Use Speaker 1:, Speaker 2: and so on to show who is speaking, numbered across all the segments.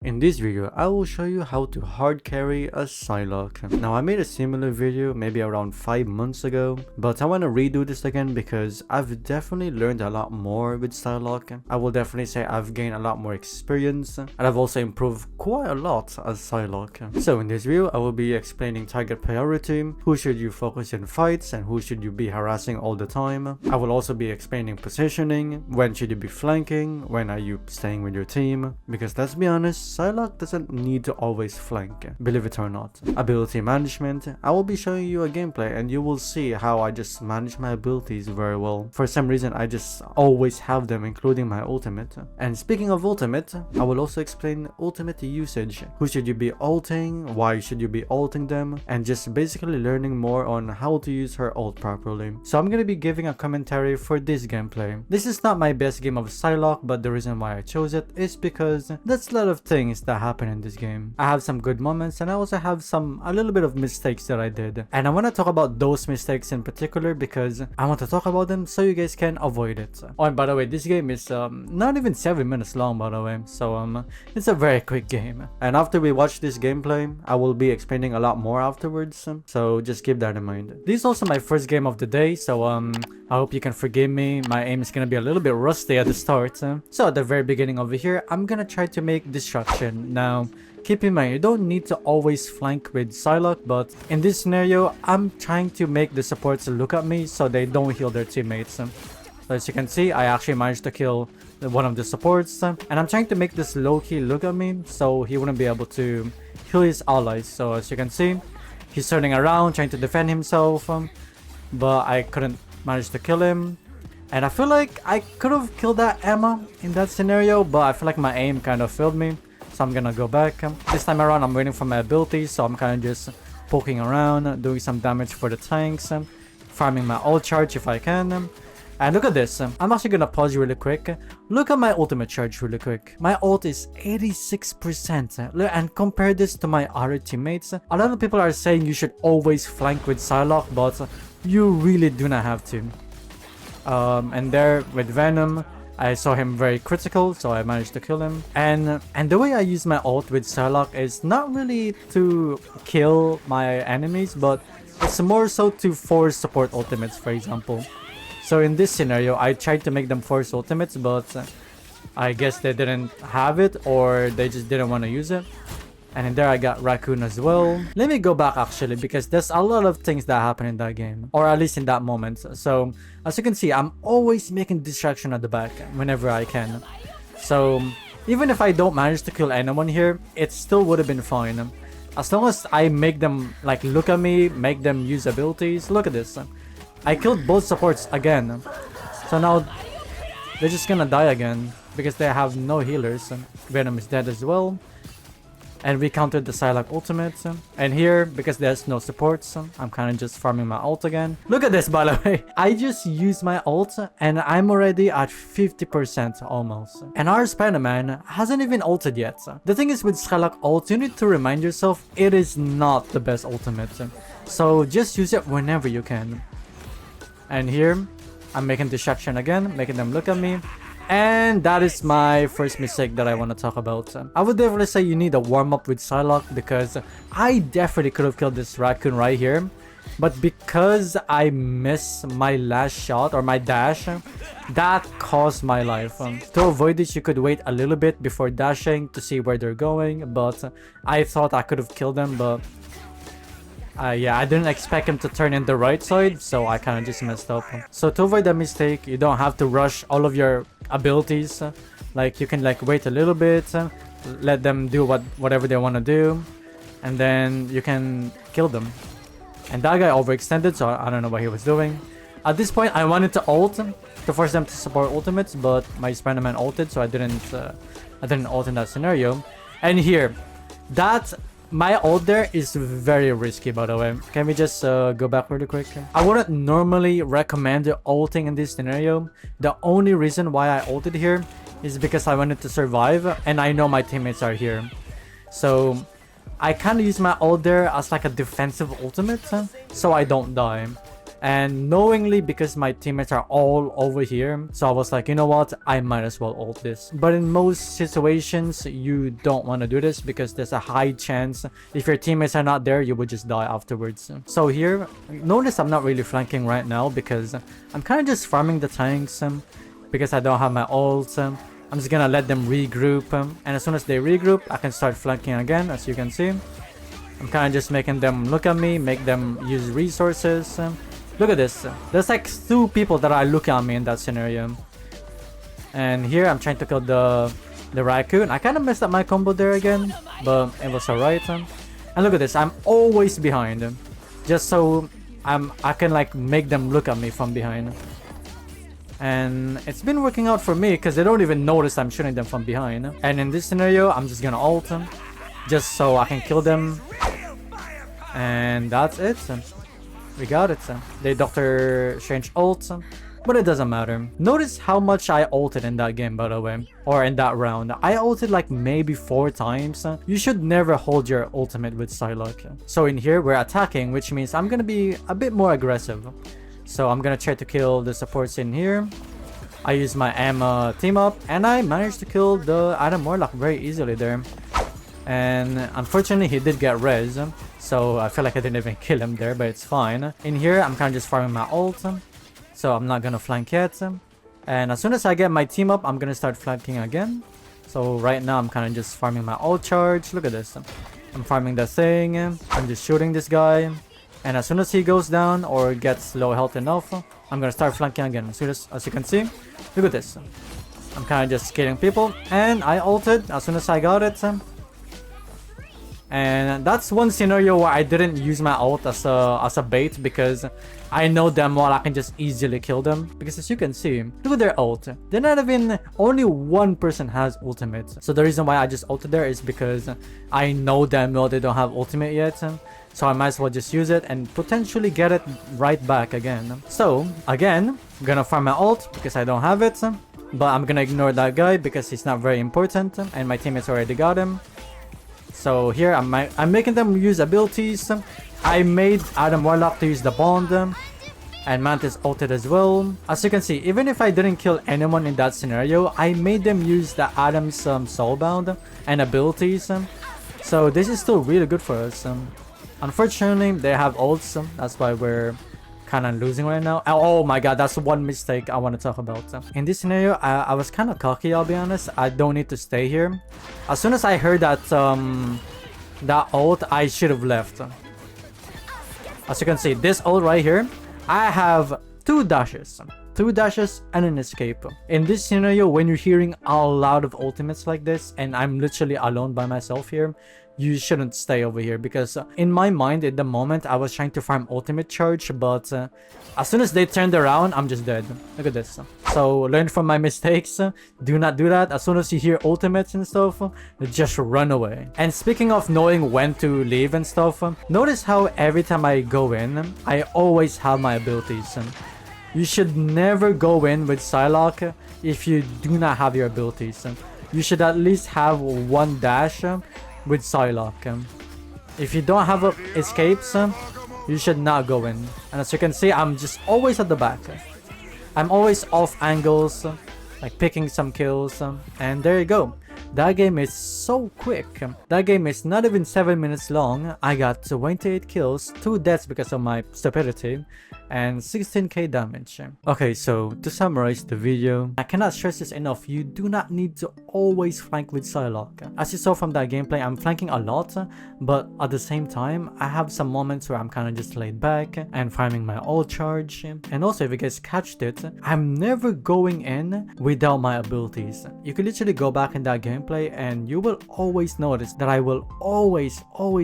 Speaker 1: In this video, I will show you how to hard carry a Psylocke. Now, I made a similar video maybe around 5 months ago, but I want to redo this again because I've definitely learned a lot more with Psylocke. I will definitely say I've gained a lot more experience, and I've also improved quite a lot as Psylocke. So in this video, I will be explaining target priority, who should you focus in fights, and who should you be harassing all the time. I will also be explaining positioning, when should you be flanking, when are you staying with your team, because let's be honest, Psylocke doesn't need to always flank, believe it or not. Ability management, I will be showing you a gameplay and you will see how I just manage my abilities very well. For some reason, I just always have them, including my ultimate. And speaking of ultimate, I will also explain ultimate usage. Who should you be ulting, why should you be ulting them, and just basically learning more on how to use her ult properly. So I'm gonna be giving a commentary for this gameplay. This is not my best game of Psylocke, but the reason why I chose it is because that's a lot of things that happen in this game. I have some good moments and I also have a little bit of mistakes that I did. And I want to talk about those mistakes in particular because I want to talk about them so you guys can avoid it. Oh, and by the way, this game is not even 7 minutes long, by the way. So it's a very quick game. And after we watch this gameplay, I will be explaining a lot more afterwards. So just keep that in mind. This is also my first game of the day, so I hope you can forgive me. My aim is gonna be a little bit rusty at the start. So at the very beginning over here, I'm gonna try to make destruction. Now, keep in mind, you don't need to always flank with Psylocke, but in this scenario, I'm trying to make the supports look at me so they don't heal their teammates. So as you can see, I actually managed to kill one of the supports, and I'm trying to make this low-key look at me so he wouldn't be able to heal his allies. So as you can see, he's turning around, trying to defend himself, but I couldn't manage to kill him. And I feel like I could have killed that Emma in that scenario, but I feel like my aim kind of failed me. So I'm gonna go back. This time around, I'm waiting for my abilities, so I'm kind of just poking around, doing some damage for the tanks, farming my ult charge if I can. And look at this. I'm actually gonna pause really quick. Look at my ultimate charge really quick. My ult is 86%. And compare this to my other teammates. A lot of people are saying you should always flank with Psylocke, but you really do not have to. And there with Venom, I saw him very critical, so I managed to kill him. And the way I use my ult with Psylocke is not really to kill my enemies, but it's more so to force support ultimates, for example. So in this scenario, I tried to make them force ultimates, but I guess they didn't have it or they just didn't want to use it. And in there I got Raccoon as well. Let me go back actually because there's a lot of things that happen in that game. Or at least in that moment. So as you can see, I'm always making distraction at the back whenever I can. So even if I don't manage to kill anyone here, it still would have been fine. As long as I make them like look at me, make them use abilities. Look at this. I killed both supports again. So now they're just gonna die again because they have no healers. Venom is dead as well. And we countered the Psylocke ultimate. And here, because there's no supports, I'm kind of just farming my ult again. Look at this, by the way. I just used my ult and I'm already at 50% almost. And our Spider-Man hasn't even ulted yet. The thing is with Psylocke ult, you need to remind yourself it is not the best ultimate. So just use it whenever you can. And here, I'm making distraction again, making them look at me. And that is my first mistake that I want to talk about. I would definitely say you need a warm-up with Psylocke because I definitely could have killed this Raccoon right here. But because I missed my last shot or my dash, that cost my life. To avoid this, you could wait a little bit before dashing to see where they're going. But I thought I could have killed them, but yeah, I didn't expect him to turn in the right side, so I kind of just messed up. So to avoid that mistake, you don't have to rush all of your abilities. Like you can like wait a little bit, let them do whatever they want to do, and then you can kill them. And that guy overextended, so I don't know what he was doing. At this point, I wanted to ult to force them to support ultimates, but my Spider-Man ulted, so I didn't ult in that scenario. And here, my ult there is very risky, by the way. Can we just go back really quick? I wouldn't normally recommend ulting in this scenario. The only reason why I ulted here is because I wanted to survive and I know my teammates are here. So I kind of use my ult there as like a defensive ultimate so I don't die. And knowingly, because my teammates are all over here, so I was like, you know what, I might as well ult this. But in most situations, you don't want to do this because there's a high chance if your teammates are not there, you would just die afterwards. So here, notice I'm not really flanking right now because I'm kind of just farming the tanks because I don't have my ult. I'm just gonna let them regroup, and as soon as they regroup, I can start flanking again. As you can see, I'm kind of just making them look at me, make them use resources. Look at this. There's like 2 people that are looking at me in that scenario. And here I'm trying to kill the raccoon. I kind of messed up my combo there again, but it was alright. And look at this. I'm always behind, just so I can like make them look at me from behind. And it's been working out for me because they don't even notice I'm shooting them from behind. And in this scenario, I'm just gonna ult them just so I can kill them. And that's it. We got it. They Doctor Strange ult, but it doesn't matter. Notice how much I ulted in that game, by the way, or in that round. I ulted like maybe 4 times. You should never hold your ultimate with Psylocke. So in here, we're attacking, which means I'm gonna be a bit more aggressive. So I'm gonna try to kill the supports in here. I use my Emma team up, and I managed to kill the Adam Warlock very easily there. And unfortunately, he did get res, so I feel like I didn't even kill him there, but it's fine. In here, I'm kind of just farming my ult, so I'm not gonna flank yet. And as soon as I get my team up, I'm gonna start flanking again. So right now, I'm kind of just farming my ult charge. Look at this. I'm farming the thing. I'm just shooting this guy. And as soon as he goes down or gets low health enough, I'm gonna start flanking again. As soon as you can see, look at this. I'm kind of just killing people, and I ulted as soon as I got it. And that's one scenario where I didn't use my ult as a bait because I know damn well I can just easily kill them. Because as you can see, look at their ult. They're not even, only one person has ultimate. So the reason why I just ulted there is because I know damn well they don't have ultimate yet. So I might as well just use it and potentially get it right back again. So again, I'm gonna farm my ult because I don't have it. But I'm gonna ignore that guy because he's not very important and my teammates already got him. So here I'm making them use abilities. I made Adam Warlock to use the bond, and Mantis ulted as well. As you can see, even if I didn't kill anyone in that scenario, I made them use the Adam's soulbound and abilities. So this is still really good for us. Unfortunately, they have ults. That's why we're kind of losing right now. Oh my god, that's one mistake I want to talk about. In this scenario, I was kind of cocky, I'll be honest. I don't need to stay here. As soon as I heard that that ult, I should have left. As you can see, this ult right here, I have 2 dashes. 2 dashes and an escape. In this scenario, when you're hearing a lot of ultimates like this, and I'm literally alone by myself here, you shouldn't stay over here because in my mind at the moment I was trying to farm ultimate charge, but as soon as they turned around, I'm just dead. Look at this. So learn from my mistakes. Do not do that. As soon as you hear ultimates and stuff, just run away. And speaking of knowing when to leave and stuff, notice how every time I go in, I always have my abilities. You should never go in with Psylocke if you do not have your abilities. You should at least have 1 dash with Psylocke. If you don't have escapes, you should not go in. And as you can see, I'm just always at the back. I'm always off angles, like picking some kills, and there you go. That game is so quick. That game is not even 7 minutes long. I got 28 kills, 2 deaths because of my stupidity, and 16k damage. Okay, so to summarize the video, I cannot stress this enough, you do not need to always flank with Psylocke. As you saw from that gameplay, I'm flanking a lot, but at the same time, I have some moments where I'm kind of just laid back and farming my ult charge. And also, if you guys catched it, I'm never going in without my abilities. You can literally go back in that gameplay and you will always notice that I will always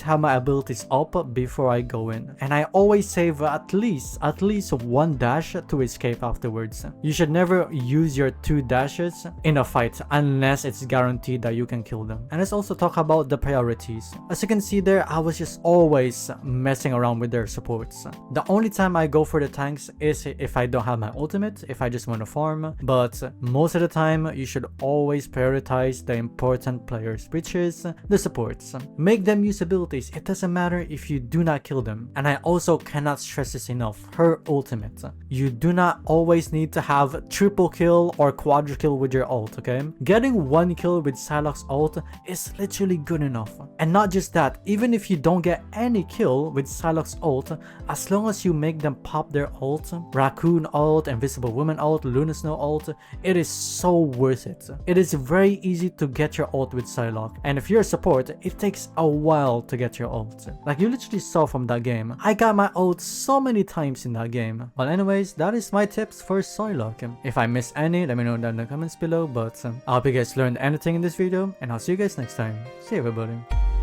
Speaker 1: have my abilities up before I go in. And I always save at least 1 dash to escape afterwards. You should never use your 2 dashes in a fight unless it's guaranteed that you can kill them. And let's also talk about the priorities. As you can see there, I was just always messing around with their supports. The only time I go for the tanks is if I don't have my ultimate, if I just want to farm. But most of the time, you should always prioritize the important players, which is the supports. Make them use abilities. It doesn't matter if you do not kill them. And I also cannot stress this enough. per ultimate. You do not always need to have triple kill or quadra kill with your ult, okay? Getting 1 kill with Psylocke's ult is literally good enough. And not just that, even if you don't get any kill with Psylocke's ult, as long as you make them pop their ult, Raccoon ult, Invisible Woman ult, Luna Snow ult, it is so worth it. It is very easy to get your ult with Psylocke, and if you're a support, it takes a while to get your ult. Like you literally saw from that game, I got my ult so many times in that game. But anyways, that is my tips for Psylocke. If I missed any, let me know down in the comments below, but I hope you guys learned anything in this video, and I'll see you guys next time. See you everybody.